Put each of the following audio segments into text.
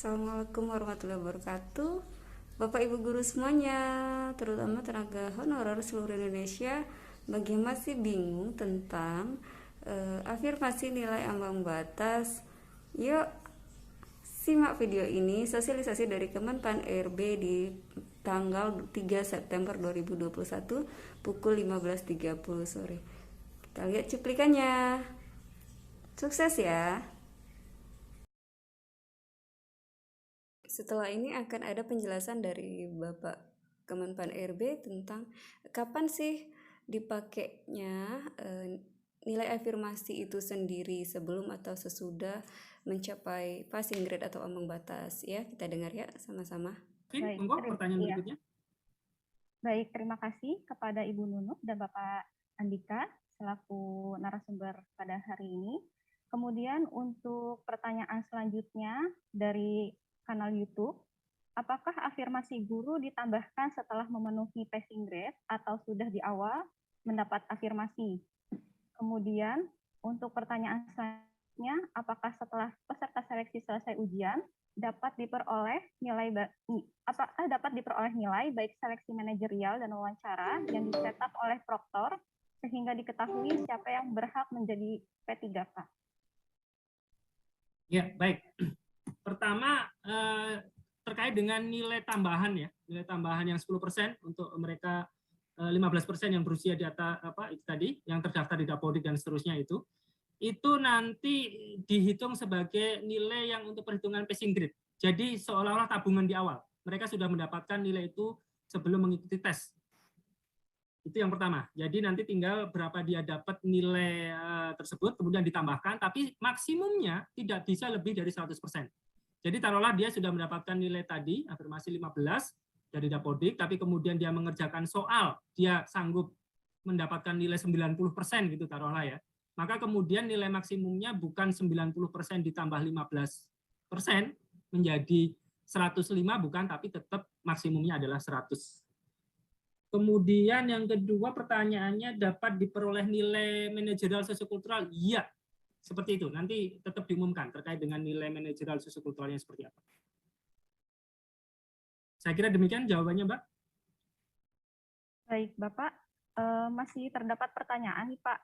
Assalamualaikum warahmatullahi wabarakatuh. Bapak Ibu guru semuanya, terutama tenaga honorer seluruh Indonesia, bagi yang masih bingung tentang afirmasi nilai ambang batas, yuk simak video ini sosialisasi dari Kemenpan RB di tanggal 3 September 2021 pukul 15.30 sore. Kita lihat cuplikannya. Sukses ya. Setelah ini akan ada penjelasan dari Bapak Kemenpan RB tentang kapan sih dipakainya nilai afirmasi itu sendiri, sebelum atau sesudah mencapai passing grade atau ambang batas. Ya, kita dengar ya sama-sama. Baik, monggo pertanyaan berikutnya. Baik, terima kasih kepada Ibu Nunuk dan Bapak Andika selaku narasumber pada hari ini. Kemudian untuk pertanyaan selanjutnya dari kanal YouTube, apakah afirmasi guru ditambahkan setelah memenuhi passing grade atau sudah di awal mendapat afirmasi? Kemudian untuk pertanyaan selanjutnya, apakah setelah peserta seleksi selesai ujian dapat diperoleh nilai baik seleksi manajerial dan wawancara yang dicetak oleh proktor sehingga diketahui siapa yang berhak menjadi P3K? Ya, baik. Pertama terkait dengan nilai tambahan ya, nilai tambahan yang 10% untuk mereka 15% yang berusia di atas itu tadi yang terdaftar di Dapodik dan seterusnya itu nanti dihitung sebagai nilai yang untuk perhitungan passing grade. Jadi seolah-olah tabungan di awal. Mereka sudah mendapatkan nilai itu sebelum mengikuti tes. Itu yang pertama. Jadi nanti tinggal berapa dia dapat nilai tersebut, kemudian ditambahkan, tapi maksimumnya tidak bisa lebih dari 100%. Jadi taruhlah dia sudah mendapatkan nilai tadi, afirmasi 15 dari Dapodik, tapi kemudian dia mengerjakan soal, dia sanggup mendapatkan nilai 90% gitu taruhlah ya. Maka kemudian nilai maksimumnya bukan 90% ditambah 15% menjadi 105 bukan, tapi tetap maksimumnya adalah 100. Kemudian yang kedua pertanyaannya, dapat diperoleh nilai manajerial sosiokultural? Iya, seperti itu. Nanti tetap diumumkan terkait dengan nilai manajerial sosiokulturalnya seperti apa. Saya kira demikian jawabannya, Mbak. Baik, Bapak. Masih terdapat pertanyaan nih, Pak.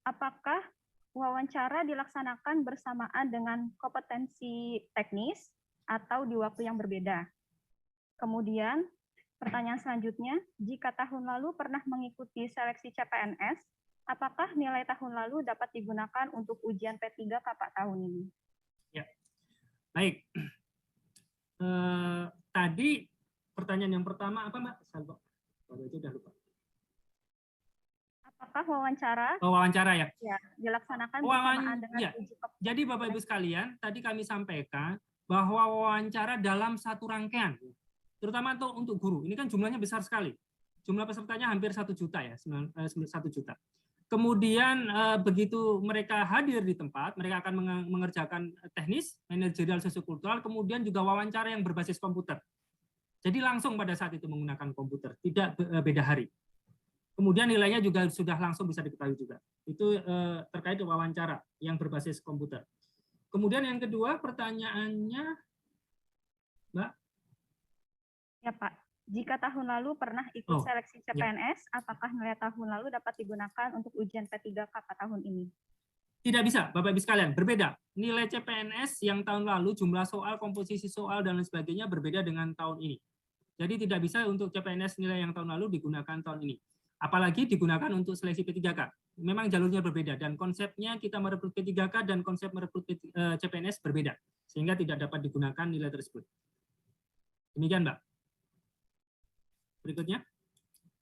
Apakah wawancara dilaksanakan bersamaan dengan kompetensi teknis atau di waktu yang berbeda? Kemudian, pertanyaan selanjutnya, jika tahun lalu pernah mengikuti seleksi CPNS, apakah nilai tahun lalu dapat digunakan untuk ujian P3 Pak tahun ini? Ya, baik. Tadi pertanyaan yang pertama apa, Mbak? Baru itu udah lupa. Apakah wawancara? Wawancara ya? Ya, dilaksanakan bersamaan dengan uji kompetensi. Jadi Bapak Ibu sekalian, tadi kami sampaikan bahwa wawancara dalam satu rangkaian, terutama untuk guru, ini kan jumlahnya besar sekali. Jumlah pesertanya hampir 1 juta ya, 1 juta. Kemudian begitu mereka hadir di tempat, mereka akan mengerjakan teknis, manajerial sosiokultural, kemudian juga wawancara yang berbasis komputer. Jadi langsung pada saat itu menggunakan komputer, tidak beda hari. Kemudian nilainya juga sudah langsung bisa diketahui juga. Itu terkait wawancara yang berbasis komputer. Kemudian yang kedua pertanyaannya, Mbak? Ya Pak, jika tahun lalu pernah ikut seleksi CPNS, apakah nilai tahun lalu dapat digunakan untuk ujian P3K tahun ini? Tidak bisa, Bapak Ibu sekalian, berbeda. Nilai CPNS yang tahun lalu, jumlah soal, komposisi soal, dan lain sebagainya berbeda dengan tahun ini. Jadi tidak bisa untuk CPNS nilai yang tahun lalu digunakan tahun ini. Apalagi digunakan untuk seleksi P3K. Memang jalurnya berbeda, dan konsepnya kita merekrut P3K dan konsep merekrut CPNS berbeda. Sehingga tidak dapat digunakan nilai tersebut. Demikian, Mbak. Berikutnya.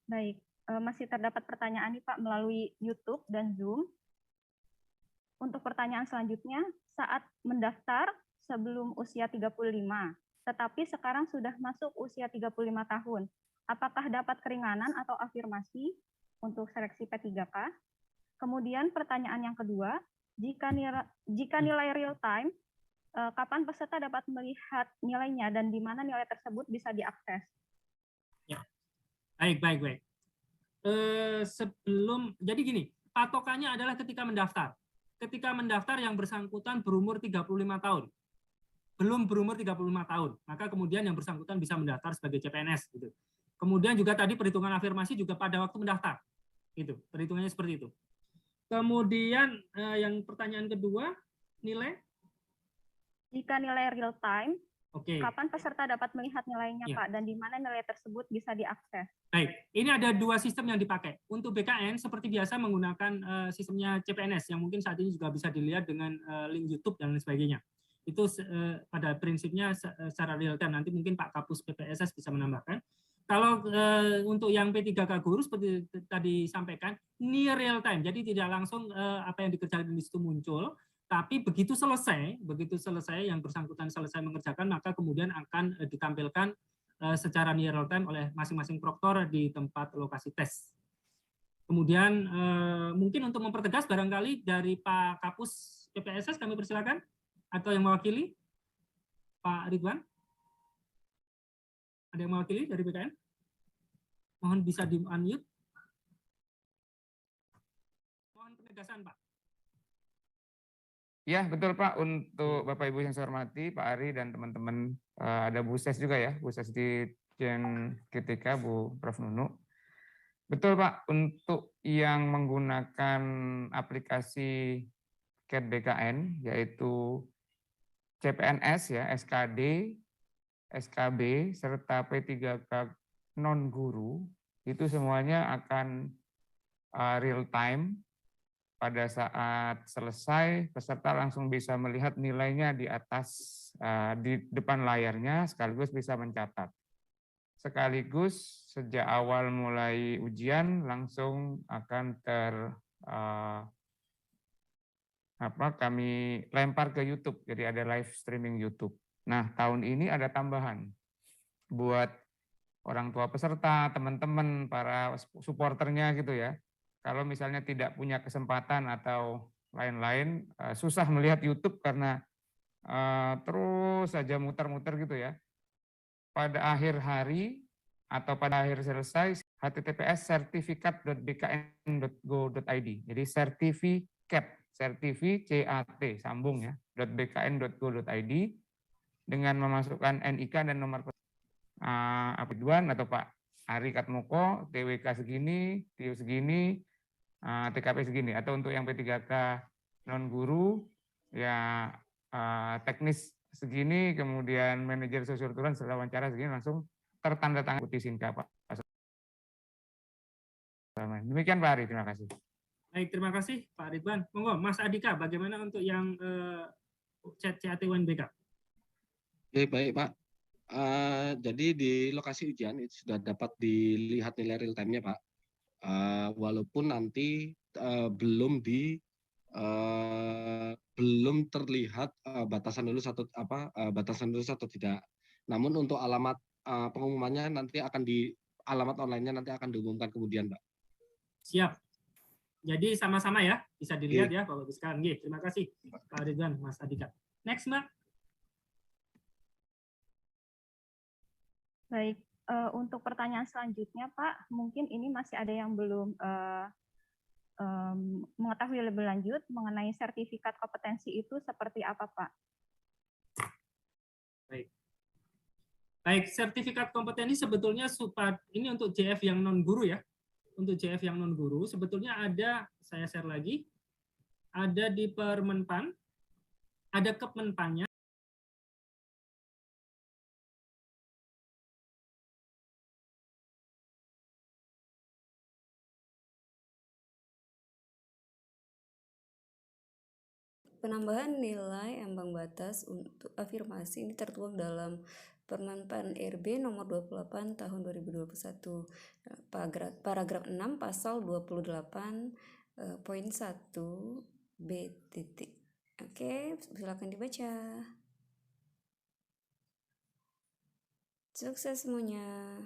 Baik, masih terdapat pertanyaan nih Pak melalui YouTube dan Zoom. Untuk pertanyaan selanjutnya, saat mendaftar sebelum usia 35, tetapi sekarang sudah masuk usia 35 tahun, apakah dapat keringanan atau afirmasi untuk seleksi P3K? Kemudian pertanyaan yang kedua, jika nilai real time, kapan peserta dapat melihat nilainya dan di mana nilai tersebut bisa diakses? Ya, baik. Jadi gini, patokannya adalah ketika mendaftar. Ketika mendaftar yang bersangkutan berumur 35 tahun. belum berumur 35 tahun. Maka kemudian yang bersangkutan bisa mendaftar sebagai CPNS gitu. Kemudian juga tadi perhitungan afirmasi juga pada waktu mendaftar. Gitu. Perhitungannya seperti itu. Kemudian yang pertanyaan kedua, nilai? Jika nilai real time, Oke. kapan peserta dapat melihat nilainya, Ya. Pak, dan di mana nilai tersebut bisa diakses? Baik, ini ada dua sistem yang dipakai. Untuk BKN seperti biasa menggunakan sistemnya CPNS yang mungkin saat ini juga bisa dilihat dengan link YouTube dan lain sebagainya. Itu pada prinsipnya secara real time. Nanti mungkin Pak Kapus PPSS bisa menambahkan. Kalau untuk yang P3K Guru seperti tadi sampaikan, near real time. Jadi tidak langsung apa yang dikerjakan di situ muncul, tapi begitu selesai yang bersangkutan selesai mengerjakan, maka kemudian akan ditampilkan secara near real time oleh masing-masing proktor di tempat lokasi tes. Kemudian mungkin untuk mempertegas barangkali dari Pak Kapus PPSS kami persilakan, atau yang mewakili Pak Ridwan, ada yang mewakili dari BKN? Mohon bisa di unmute. Mohon penegasan Pak. Ya, betul Pak. Untuk Bapak Ibu yang saya hormati, Pak Ari dan teman-teman, ada Bu Ses juga ya, Bu Ses di Jen GTK, Bu Prof. Nunu. Betul Pak, untuk yang menggunakan aplikasi CAT BKN, yaitu CPNS ya, SKD, SKB, serta P3K non-guru, itu semuanya akan real time. Pada saat selesai, peserta langsung bisa melihat nilainya di atas, di depan layarnya, sekaligus bisa mencatat. Sekaligus sejak awal mulai ujian langsung akan kami lempar ke YouTube, jadi ada live streaming YouTube. Nah, tahun ini ada tambahan buat orang tua peserta, teman-teman, para supporternya gitu ya. Kalau misalnya tidak punya kesempatan atau lain-lain, susah melihat YouTube karena terus saja muter-muter gitu ya. Pada akhir hari atau pada akhir selesai, https sertifikat.bkn.go.id. Jadi sertifikat, sambung ya, .bkn.go.id dengan memasukkan NIK dan nomor Ridwan atau Pak Ari Katmoko, TWK segini, TIO segini, TKP segini, atau untuk yang P3K non guru ya teknis segini, kemudian manajer sosial setelah wawancara segini, langsung tertanda tangan putih Sinka Pak. Demikian Pak Ari, terima kasih. Baik, terima kasih Pak Ridwan. Monggo Mas Adika, bagaimana untuk yang CAT UNBK? Oke, baik Pak. Jadi di lokasi ujian itu sudah dapat dilihat nilai real time-nya Pak. Walaupun nanti belum terlihat batasan lulus atau tidak. Namun untuk alamat pengumumannya nanti akan alamat online-nya nanti akan diumumkan kemudian, Pak. Siap. Jadi sama-sama ya, bisa dilihat ya Bapak Ibu sekalian. Terima kasih Pak Ridwan, Mas Adika. Next, Mbak. Baik, untuk pertanyaan selanjutnya Pak, mungkin ini masih ada yang belum mengetahui lebih lanjut mengenai sertifikat kompetensi itu seperti apa Pak? Baik. Baik, sertifikat kompetensi sebetulnya ini untuk JF yang non guru ya. Untuk JF yang non guru sebetulnya ada, saya share lagi, ada di Permenpan, ada Kemenpannya. Penambahan nilai ambang batas untuk afirmasi ini tertuang dalam Permenpan RB nomor 28 tahun 2021 paragraf 6 pasal 28 poin 1 B titik. Oke, silakan dibaca. Sukses semuanya.